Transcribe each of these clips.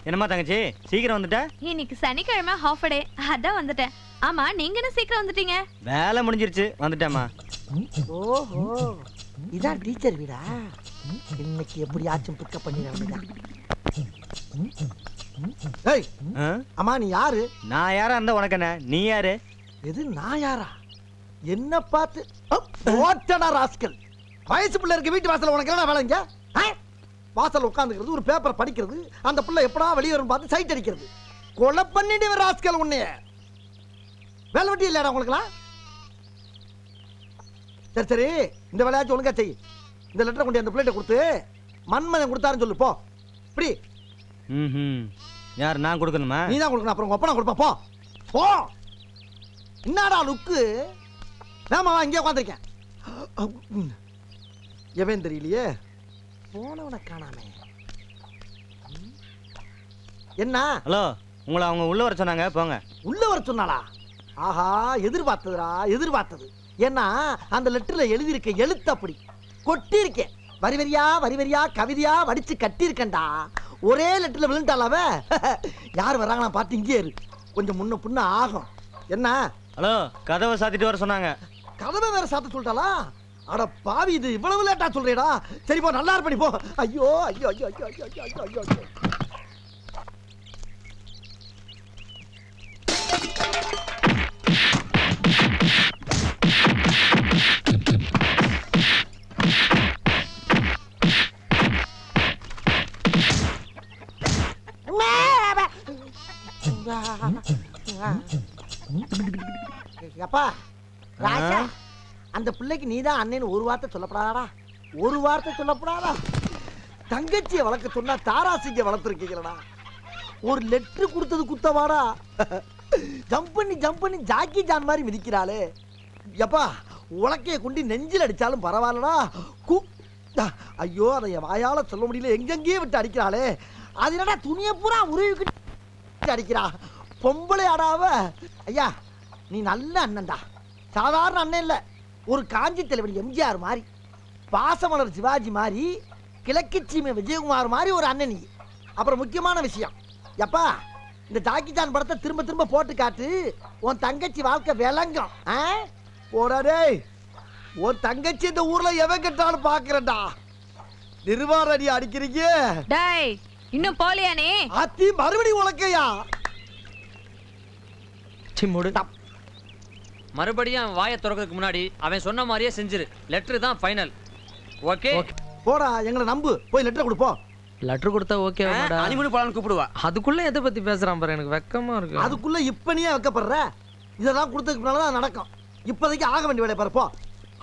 என்னம்மா தங்கச்சி சீக்கிரம் வந்துட்ட? இன்னைக்கு சனிக்கிழமை ஹாஃப் டே, அதான் வந்துட்டேன். ஆமா, நீங்க என்ன சீக்கிரம் வந்துட்டீங்க? வேலை முடிஞ்சிருச்சு, வந்துட்டேம்மா. ஓஹோ, இதான் டீச்சர் வீடா? இன்னைக்கு எப்படியாச்சும் பிக்கப் பண்ணிடுறேன். ஏய், அம்மா நீ யாரு? நான் யாரா இருந்தா உனக்கு என்ன? நீ யாரு? எது நான் யாரா? என்ன பார்த்து ஓட்டடா ராஸ்கல். வயசு பிள்ளை இருக்க வீட்டு வாசல்ல உனக்கு என்ன வேலைங்க? வாசல் உட்காந்துக்கிறது, ஒரு பேப்பர் படிக்கிறது, அந்த பிள்ளை எப்படா வெளியே வரும் பார்த்து சைட் அடிக்கிறது. கொலை பண்ணிட்டு ராஸ்கல் உன்னைய. வேலை வெட்டி இல்லையாடா உங்களுக்குலாம்? சரி சரி, இந்த வேலையாச்சும் ஒழுங்கா செய். இந்த லெட்டரை கொண்டு அந்த பிள்ளைகிட்ட கொடுத்து மன்மதன் கொடுத்தாருன்னு சொல்லு. போ இப்படி. யார் நான் கொடுக்கணுமா? நீ தான் கொடுக்கணும், அப்புறம் ஒப்பனை கொடுப்பா. போ போ. என்னடா லுக்கு? வேமா இங்கே உட்காந்துருக்கேன். எவன் தெரியலையே, போனவனை காணாமே. என்ன? ஹலோ, உங்களை அவங்க உள்ள வர சொன்னாங்க, போங்க. உள்ள வர சொன்னாளா? ஆஹா, எதிர்பார்த்ததுடா, எதிர்பார்த்தது. ஏன்னா அந்த லெட்டர்ல எழுதியிருக்க எழுத்து அப்படி கொட்டி இருக்கேன். வரி வரியா வரி வரியா கவிதையா வடிச்சு கட்டி இருக்கேன்டா. ஒரே லெட்டர்ல விழுந்துட்டாளாவ. யார் வர்றாங்க நான் பார்த்து இங்கே இரு, கொஞ்சம் முன்ன பின்ன ஆகும். என்ன? ஹலோ, கதவை சாத்திட்டு வர சொன்னாங்க. கதவை வேற சாத்த சொல்லிட்டாளா? அட பாவி, இது இவ்வளவு லேட்டா சொல்றேடா. சரி போ, நல்லா இருப்படி போ. ஐயோ ஐயோ ஐயோ ஐயோ ஐயோ ஐயோ ஐயோ ஐயோ. அப்பா ராஜா, அந்த பிள்ளைக்கு நீதான் அண்ணன் ஒரு வார்த்தை சொல்லப்படாதா? ஒரு வார்த்தை சொல்லப்படாதா? தங்கச்சியை வளர்க்க சொன்னா தாராசிங்க வளர்த்துருக்கீங்களா? ஒரு லெட்டர் கொடுத்தது குத்தவாடா? ஜம்ப் பண்ணி ஜாக்கி ஜான் மாதிரி மிதிக்கிறாளே. எப்பா, உலக்கைய கொண்டு நெஞ்சில் அடிச்சாலும் பரவாயில்லடா. ஐயோ, அதை வாயால சொல்ல முடியல, எங்கெங்கேயே விட்டு அடிக்கிறாளே. அது என்னடா துணியை பூரா உருவிக்கிட்டு அடிக்கிறா? பொம்பளை ஆடாவ. ஐயா, நீ நல்ல அண்ணன்டா, சாதாரண அண்ணன் இல்ல. ஒரு காஞ்சி தலைவன் எம்ஜிஆர் மாதிரி, பாசமலர் சிவாஜி மாதிரி, கிழக்கு சீமை விஜயகுமார் மாதிரி ஒரு அண்ணன் நீ. அப்புறம் முக்கியமான விஷயம், எப்பா இந்த ஜாக்கி ஜான் படத்தை திரும்ப திரும்ப போட்டு காட்டு, உன் தங்கச்சி வாழ்க்கை விளங்கும். போடாடே, உன் தங்கச்சி இந்த ஊர்ல எவன் கட்டாலும் பாக்குறேன்டா. நிர்வாண அடி அடிக்கிறீங்க. டேய், இன்னும் போலியானே? அத்தி மறுபடியும் உலக்கையா? மறுபடியும் அவன் வாயை திறக்கிறதுக்கு முன்னாடி அவன் சொன்ன மாதிரியே செஞ்சிரு. லெட்டர் தான் ஃபைனல். ஓகே? போடா, எங்களை நம்பு, போய் லெட்டர் கொடுப்போம். லெட்டர் கொடுத்தா ஓகே. அனிமனு போலான்னு கூப்பிடுவா. அதுக்குள்ள எதை பத்தி பேசுறான் பாரு, எனக்கு வெக்கமா இருக்கு. அதுக்குள்ள இப்ப நீயே வைக்கப்படுற? இதெல்லாம் கொடுத்ததுக்கு முன்னாலதான் நடக்கும். இப்போதைக்கு ஆக வேண்டிய வேலையை பாரு. போ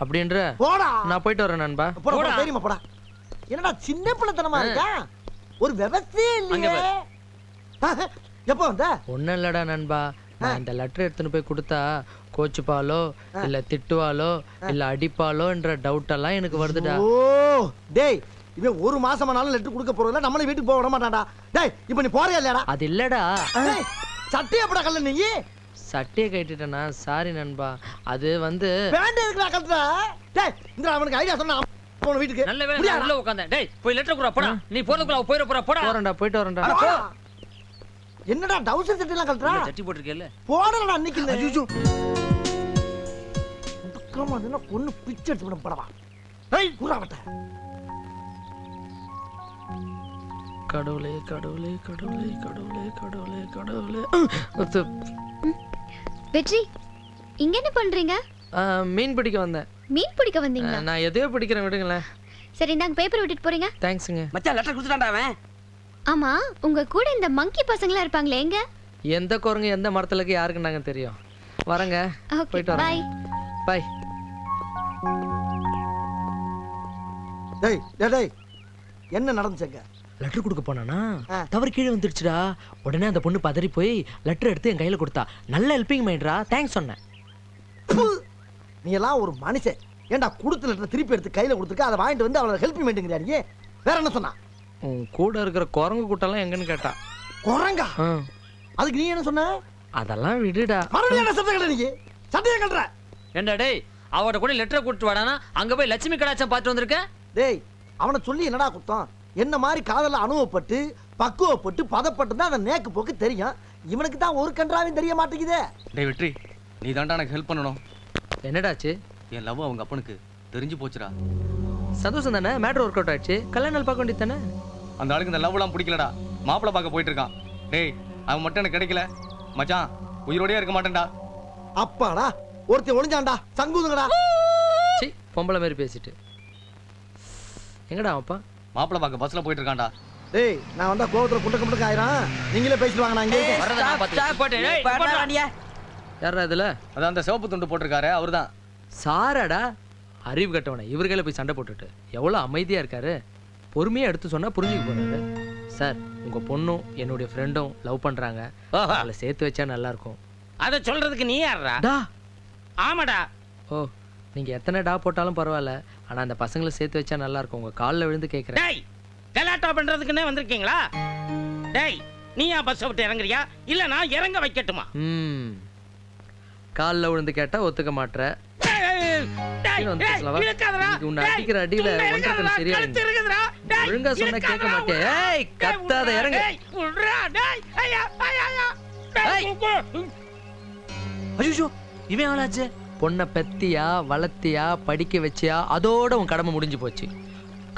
அப்படின்ற. போடா, நான் போயிட்டு வரேன் நண்பா. போடா, தெரியுமா? போடா. என்னடா சின்ன பிள்ளைத்தனமா இருக்கா? ஒரு விவசாயே இல்லையே. எப்ப வந்த? ஒன்னும் இல்லடா நண்பா, நான் இந்த லெட்டர் எடுத்துன்னு போய் கொடுத்தா கோச்சுப்பாலோ இல்ல திட்டுவாலோ இல்ல அடிப்பாலோ என்ற டவுட் எல்லாம் எனக்கு வருதுடா. ஓ டேய், இவன் ஒரு மாசமானாலும் லெட்டர் கொடுக்க போறதுல நம்மள வீட்டுக்கு போக விட மாட்டான்டா. டேய், இப்போ நீ போறியா இல்லடா? அது இல்லடா. டேய், சட்டைய போட கல்ல நீ. சட்டையை கட்டிட்டேனா? சாரி நண்பா, அது வந்து பேண்ட் எதுக்குடா கட்டற? டேய், இந்த அவனுக்கு ஐடியா சொன்னா போன வீட்டுக்கு. நல்ல வேளை நான் உள்ள உட்கார்ந்தேன். டேய், போய் லெட்டர் குடுறா போடா. நீ போறதுக்குள்ள போயிர போறா போடா. போறேன்டா, போயிட்டு வரேன்டா. என்னடா டவுசர் சட்டை எல்லாம் கட்டறா? சட்டி போட்டுருக்கேல்ல. போடலடா அன்னைக்கு. ஐயோ, கமா என்ன பொண்ணு பிச்சை எடுத்து விட படவா? ஏய் குறாவட்ட. கடவுளே கடவுளே கடவுளே கடவுளே கடவுளே கடவுளே. வெற்றி, இங்க என்ன பண்றீங்க? மீன் பிடிக்க வந்தேன். மீன் பிடிக்க வந்தீங்களா? நான் எதையோ பிடிக்கிறேன், விடுங்களேன். சரி, நாங்க பேப்பர் விட்டுட்டு போறீங்க. தேங்க்ஸ்ங்க. மச்சான் லெட்டர் கொடுத்துட்டான்டா அவன். ஆமா, உங்க கூட இந்த மங்கி பசங்களா இருப்பாங்களே, எங்க? எந்த குரங்கு எந்த மரத்துல இருக்கு யாருக்கு நாங்க தெரியும். வரங்க, போயிட்டு வரேன். Bye bye. டேய் டேய், என்ன நடந்துச்சுங்க? லெட்டர் கொடுக்க போனானா தவறு கீழே வந்துடுச்சுடா. உடனே அந்த பொண்ணு பதறி போய் லெட்டர் எடுத்து என் கையில கொடுத்தா. நல்ல ஹெல்பிங் மைண்ட்ரா, தேங்க்ஸ் சொன்னேன். நீ எல்லாம் ஒரு மனுஷன். ஏன்டா கொடுத்த லெட்டர் திருப்பி எடுத்து கையில கொடுத்துருக்க, அதை வாங்கிட்டு வந்து அவளை ஹெல்ப் மைண்ட்ங்கறியா நீ? வேற என்ன சொன்னா? உன் கூட இருக்கிற குரங்கு கூட்டெல்லாம் எங்கன்னு கேட்டா. குரங்கா? அதுக்கு நீ என்ன சொன்ன? அதெல்லாம் விடுடா. மறுபடியும் என்ன சட்டை கட்ட? நீ சட்டையை கட்டுற? ஏண்டா டேய், அவட கூட லெட்டர் கொடுத்து வாடானா அங்க போய் லட்சுமி கடாச்சம் பார்த்து வந்திருக்க. டேய், அவனை சொல்லி என்னடா குத்தம்? என்ன மாதிரி காதல அனுபவப்பட்டு பக்குவப்பட்டு பதப்பட்டு தான் அந்த நேக்கு போக்கு தெரியும். இவனுக்கு தான் ஒரு கன்றாவையும் தெரிய மாட்டேங்குதே. டேய் வெற்றி, நீ தாண்டா எனக்கு ஹெல்ப் பண்ணணும். என்னடாச்சு? என் லவ் அவங்க அப்பனுக்கு தெரிஞ்சு போச்சுடா. சந்தோஷம் தானே, மேட்ரு ஒர்க் அவுட் ஆயிடுச்சு. கல்யாண நாள் பார்க்க வேண்டியது தானே. அந்த ஆளுக்கு இந்த லவ்லாம் பிடிக்கலடா, மாப்பிள்ளை பார்க்க போயிட்டு இருக்கான். டேய் அவன் மட்டும் எனக்கு கிடைக்கல மச்சான், உயிரோடயே இருக்க மாட்டேன்டா. அப்பாடா, ஒருத்தன் ஒளிஞ்சான்டா, சங்குதுங்கடா. சி, பொம்பளை மாதிரி பேசிட்டு. எங்கடா அப்பா? மாப்பிள்ளை பார்க்க பஸ்ல போயிட்டு இருக்கான்டா. டேய், நான் வந்தா கோவத்துல குண்டக்க குண்டக்க ஆயிரம். நீங்களே பேசிட்டு வாங்க, நான் இங்கே இருக்கேன். வர்றதை நான் பார்த்துக்கிறேன். யாரா இதுல? அதான் அந்த சிவப்பு துண்டு போட்டிருக்காரு அவர்தான். சாராடா, அறிவு கட்டவனை இவர்களை போய் சண்டை போட்டுட்டு எவ்வளவு அமைதியா இருக்காரு. பொறுமையா எடுத்து சொன்னா புரிஞ்சுக்க போறாரு. சார், உங்க பொண்ணும் என்னுடைய ஃப்ரெண்டும் லவ் பண்றாங்க. அவளை சேர்த்து வச்சா நல்லா இருக்கும். அத சொல்றதுக்கு நீ யாரா? டா. ஆமாடா. ஓ, நீங்க எத்தனை டா போட்டாலும் பரவாயில்ல, ஆனா அந்த பசங்களை சேர்த்து வச்சா நல்லா இருக்கும். உங்க கால்ல விழுந்து கேக்குறேன். டேய், கலாட்டா பண்றதுக்குன்னே வந்திருக்கீங்களா? டேய், நீயா பஸ் விட்டு இறங்குறியா இல்ல நான் இறங்க வைக்கட்டுமா? கால்ல விழுந்து கேட்டா ஒத்துக்க மாட்ற. டேய், வந்து டேய், பேசலவா? இழுக்காதடா. உன்னை டேய், அடிக்கிற அடியில துண்டை ஒன்றரை இழுக்காதடா, சரியா கழுத்து இருக்குதுடா. டேய், ஒழுங்கா சொன்னா கேட்க இழுக்காதடா, மாட்டே. விட்றா. ஏய், கத்தாத, டேய், இறங்கு. டேய், விட்றா, டேய், ஐயா, ஐயா, ஐயா. ஏய். ஐயோ, இவன் எவ்வளாச்சு? பொண்ணை பெத்தியா வளர்த்தியா படிக்க வச்சியா, அதோட உன் கடமை முடிஞ்சு போச்சு.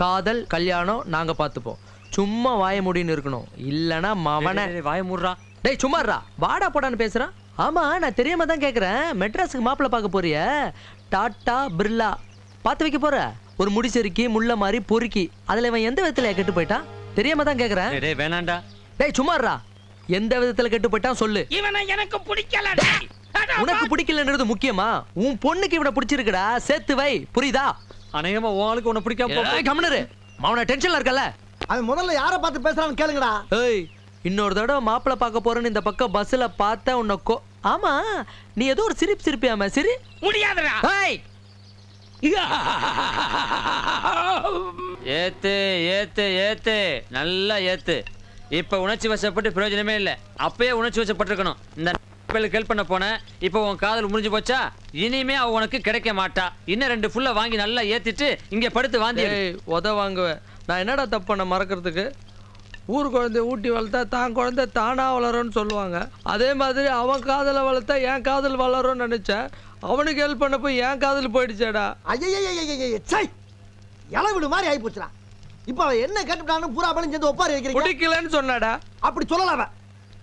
காதல் கல்யாணம் நாங்க பார்த்துப்போம். சும்மா வாய முடின்னு இருக்கணும், இல்லனா மவன. வாய மூடுறா. டேய் சும்மாறா, வாடா போடான்னு பேசுறான். ஆமா, நான் தெரியாம தான் கேக்குறேன். மெட்ராஸுக்கு மாப்பிள்ளை பார்க்க போறிய? டாட்டா பிர்லா பார்த்து வைக்க போற? ஒரு முடிச்செருக்கி முள்ள மாதிரி பொறுக்கி, அதுல இவன் எந்த விதத்துல கெட்டு போயிட்டான்? தெரியாம தான் கேக்குறேன். டேய் வேணாண்டா. டேய் சும்மாறா, எந்த விதத்துல கெட்டு போயிட்டான் சொல்லு. இவனை எனக்கு பிடிக்கல. டேய், அடா, உனக்கு பிடிக்கலன்றது முக்கியமா? உன் பொண்ணுக்கு இவனை பிடிச்சிருக்குடா, சேர்த்து வை, புரியுதா? அநேகமா உனக்கு உன்னை பிடிக்காம கம்னரு, அவனை டென்ஷன்ல இருக்கல. அவன் முதல்ல யாரை பார்த்து பேசுறான்னு கேளுங்கடா. ஏய், இன்னொரு தடவை மாப்பிள்ளை பார்க்க போறேன்னு இந்த பக்கம் பஸ்ல பார்த்தா உன்னை ஆமா, நீ ஏதோ ஒரு சிரிப்பு சிரிப்பியாம சிரி. முடியாதுடா. ஏய், ஏத்து ஏத்து ஏத்து, நல்லா ஏத்து. இப்ப உணர்ச்சி வசப்பட்டு பிரயோஜனமே இல்ல. அப்பயே உணர்ச்சி வசப்பட்டிருக்கணும். இந்த ஹெல்ப் பண்ண போன, இப்ப உன் காதல் முடிஞ்சு போச்சா? இனிமே அவ உனக்கு கிடைக்க மாட்டா. இன்னும் 2 ஃபுல்ல வாங்கி நல்லா ஏத்திட்டு இங்க படுத்து வாந்தி எடு. ஏய், உத வாங்குவேன். நான் என்னடா தப்பு பண்ண மறக்கிறதுக்கு? ஊர் குழந்தைய ஊட்டி வளர்த்தா தான் குழந்தை தானா வளரும்னு சொல்லுவாங்க. அதே மாதிரி அவன் காதலை வளர்த்தா என் காதல் வளரும்னு நினைச்சேன். அவனுக்கு ஹெல்ப் பண்ண போய் என் காதல் போயிடுச்சேடா. ஐயய்யய்யய்யய்ய, இளவிடு மாதிரி ஆகி போச்சுடா. இப்ப அவன் என்ன கேட்டுட்டான்னு பூரா பழம் சேர்ந்து ஒப்பாரி வைக்கிறீங்க. பிடிக்கலன்னு சொன்னாடா. அப்படி சொல்லல அவன்.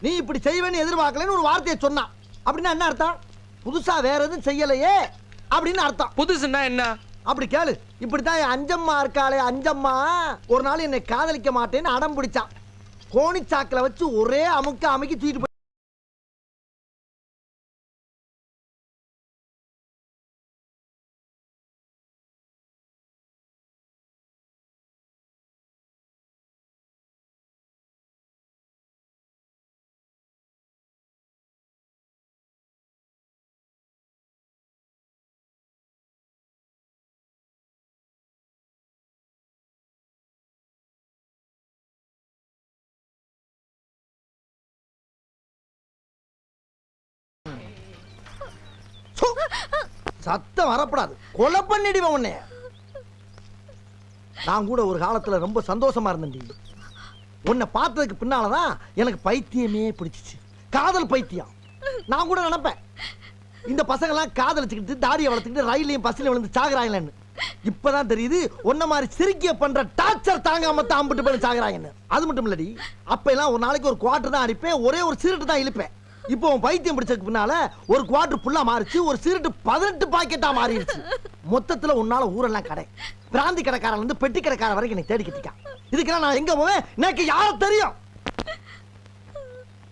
நீ இப்படி செய்வேன்னு எதிர்பார்க்கலன்னு ஒரு வார்த்தையை சொன்னான். அப்படின்னா என்ன அர்த்தம்? புதுசா வேற எதுவும் செய்யலையே அப்படின்னு அர்த்தம். புதுசுன்னா என்ன? அப்படி கேளு. இப்படித்தான் என் அஞ்சம்மா இருக்காளே, அஞ்சம்மா ஒரு நாள் என்னை காதலிக்க மாட்டேன்னு அடம் பிடிச்சான். கோணிச்சாக்கில வச்சு ஒரே அமுக்கி தூக்கிட்டு போய் சத்தம் வரப்படாது, கொலை பண்ணிடுவேன் உன்னை. நான் கூட ஒரு காலத்துல ரொம்ப சந்தோஷமா இருந்தேன். உன்னை பார்த்ததுக்கு பின்னாலதான் எனக்கு பைத்தியமே பிடிச்சிச்சு. காதல் பைத்தியம். நான் கூட நினைப்பேன், இந்த பசங்க எல்லாம் காதலிச்சுக்கிட்டு தாடியை வளர்த்துக்கிட்டு ரயிலையும் பஸ்ல விழுந்து சாகுறாங்களேன்னு. இப்பதான் தெரியுது ஒன்ன மாதிரி சிரிக்கிய பண்ற டார்ச்சர் தாங்காம தான் அம்பிட்டு பண்ணி சாகுறாங்கன்னு. அது மட்டும் இல்லடி, அப்ப எல்லாம் ஒரு நாளைக்கு ஒரு குவார்டர் தான் அடிப்பேன், ஒரே ஒரு சிகரெட் தான் இழுப்பேன். இப்போ உன் பைத்தியம் பிடிச்சதுக்கு பின்னால ஒரு குவார்டர் ஃபுல்லா மாறிச்சு, ஒரு சிகரெட் 18 பாக்கெட்டா மாறிடுச்சு. மொத்தத்துல உன்னால ஊரெல்லாம் கடை, பிராந்தி கடைக்காரன் இருந்து பெட்டி கடைக்காரன் வரைக்கும் என்னை தேடி கட்டிக்கான். இதுக்கெல்லாம் நான் எங்க போவேன்? எனக்கு யார தெரியும்?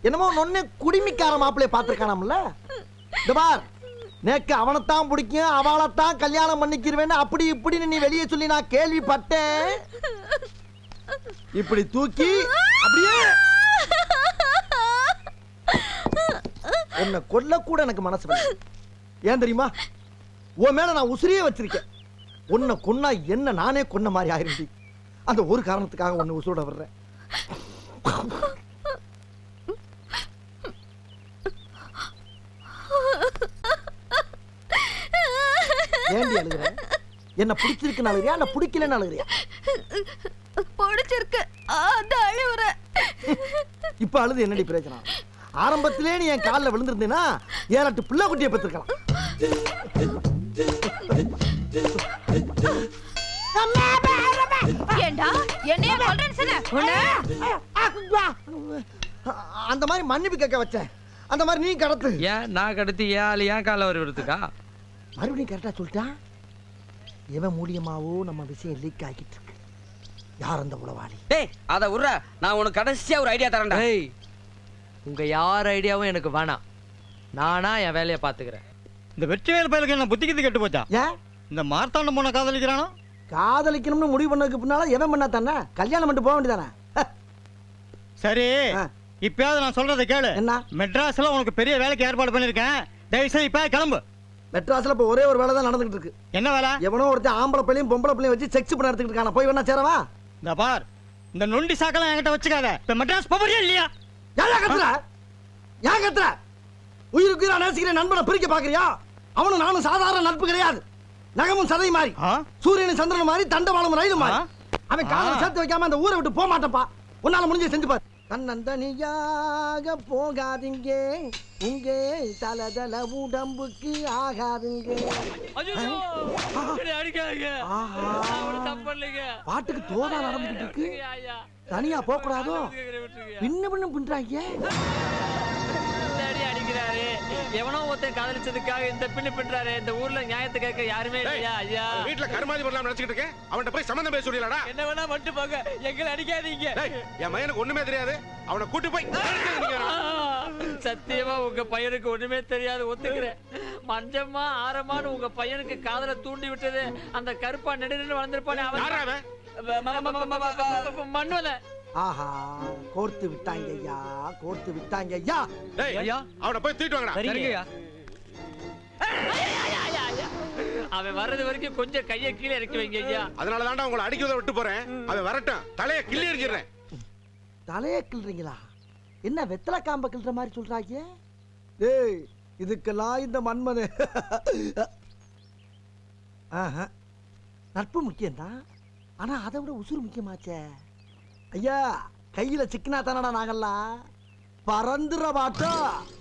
என்னமோ நொன்னே குடிமிக்கார மாப்பிள்ளைய பாத்துருக்கானாம்ல. பார், நேக்கு அவனைத்தான் பிடிக்கும், அவளைத்தான் கல்யாணம் பண்ணிக்கிறவேன்னு அப்படி இப்படின்னு நீ வெளியே சொல்லி நான் கேள்விப்பட்டேன். இப்படி தூக்கி அப்படியே உன்னை கொல்ல கூட எனக்கு மனசு வரல. ஏன் தெரியுமா? உன் மேல நான் உசிரியே வச்சிருக்கேன். உன்னை கொன்னா என்ன நானே கொன்ன மாதிரி ஆயிருந்தி. அந்த ஒரு காரணத்துக்காக உன்னை உசுரோட வர்றேன். ஏண்டி அழுகுற? என்ன பிடிச்சிருக்குன்னு அழுகிறியா, என்ன பிடிக்கலன்னு அழுகிறியா? பிடிச்சிருக்கு, அத அழுவுற. இப்ப அழுது என்னடி பிரச்சனை? ஆரம்பத்திலே நீ என் காலில் விழுந்திருந்தேன்னா 7-8 பிள்ளை குட்டியை பெற்றுக்கலாம். ஏண்டா என்னைய கொல்றேன்னு சொன்ன அந்த மாதிரி மன்னிப்பு கேட்க வச்சேன். அந்த மாதிரி நீ கடத்து. ஏன் நான் கடத்தி ஏன் கால ஒரு விடுறதுக்கா? மறுபடியும் கரெக்டா சொல்லிட்டான். எவன் மூலியமாவோ நம்ம விஷயம் லீக் ஆகிட்டு இருக்கு. யார் அந்த உளவாளி? டேய் அத உர்ற, நான் உனக்கு கடைசியா ஒரு ஐடியா தரேன்டா. டேய் உங்க யார் ஐடியாவும் எனக்கு வேணாம். நானா என் வேலையை பாத்துக்கிறேன். இந்த வெற்றிவேல் பயலுக்கு என்ன புத்திக்கிட்டு கெட்டு போச்சா? ஏன் இந்த மார்த்தாண்டம் போன காதலிக்கிறானோ? காதலிக்கணும்னு முடிவு பண்ணதுக்கு பின்னால எவன் பண்ணா தானே கல்யாணம் பண்ணிட்டு போக வேண்டியதானே? சரி, ஆ. இப்பயாவது நான் சொல்றதை கேளு. என்ன? மெட்ராஸ்ல உனக்கு பெரிய வேலைக்கு ஏற்பாடு பண்ணிருக்கேன். தயவுசெய்து இப்ப கிளம்பு. மெட்ராஸ்ல இப்ப ஒரே ஒரு வேலை தான் நடந்துகிட்டு இருக்கு. என்ன வேலை? எவனோ ஒருத்தன் ஆம்பளை பிள்ளையும் பொம்பளை பிள்ளையும் வச்சு செக்ஸ் பண்ண எடுத்துக்கிட்டு இருக்கான. போய் வேணா சேரவா? இந்த பார், இந்த நொண்டி சாக்கெல்லாம் என்கிட்ட வச்சுக்காத. இப்ப மெட்ராஸ் போறியா இல்லையா? ஏன் கத்துற? ஏன் கத்துற? உயிருக்கு உயிரா நேசிக்கிற நண்பனை பிரிக்க பாக்குறியா? அவனும் நானும் சாதாரண நட்பு கிடையாது. நகமும் சதை மாதிரி, ஆ? சூரியனும் சந்திரன் மாதிரி, தண்டவாளம் ரயிலும் மாதிரி. ஆ? அவன் காதல சேர்த்து வைக்காம அந்த ஊரை விட்டு போக மாட்டப்பா. உன்னால முடிஞ்ச செஞ்சு பாரு. தன்னந்தனியாக போகாதீங்க, உங்க தலதல உடம்புக்கு ஆகாதுங்க. ஆஹா. பாட்டுக்கு தோதா நடந்துகிட்டு இருக்கு. தனியா போக கூடாதோ? பின்ன பின்றாங்க. எவனோ ஒருத்தன் காதலிச்சதுக்காக இந்த பின்னு பின்றாரு. இந்த ஊர்ல நியாயத்தை கேட்க யாருமே இல்லையா? ஐயா வீட்டுல கருமாதி பண்ணலாம் நினைச்சிட்டு இருக்கேன். அவன்கிட்ட போய் சம்பந்தம் பேச சொல்லிடலடா. என்ன வேணா மட்டும் போங்க, எங்களை அடிக்காதீங்க. என் மகனுக்கு ஒண்ணுமே தெரியாது. அவனை கூட்டி போய் சத்தியமா உங்க பையனுக்கு ஒண்ணுமே தெரியாது, ஒத்துக்கிறேன். மஞ்சம்மா ஆரமான்னு உங்க பையனுக்கு காதல தூண்டி விட்டது அந்த கருப்பா நெடுன்னு வளர்ந்திருப்பானே அவன். மண்ணுல ஆஹா, கோர்த்து விட்டாங்க ஐயா, கோர்த்து விட்டாங்க ஐயா. ஐயா அவனை போய் தூக்கிட்டு வாங்கடா. சரிங்கய்யா. அவன் வர்றது வரைக்கும் கொஞ்சம் கையை கீழே இறக்கி வைங்க ஐயா. அதனால தான்டா உங்களை அடிக்கிறத விட்டு போறேன். அவன் வரட்டும், தலையை கிள்ளி எறிஞ்சிடுறேன். தலையை கிள்றீங்களா? என்ன வெத்தலை காம்ப கிள்ற மாதிரி சொல்றாங்க? டேய், இதுக்கெல்லாம் இந்த மன்மது நட்பு முக்கியம்தான். ஆனா அதை விட உசுறு முக்கியமாச்சே. ஐயா, கையில சிக்கினா தானடா நாங்கெல்லாம் பறந்துற மாட்டோம்.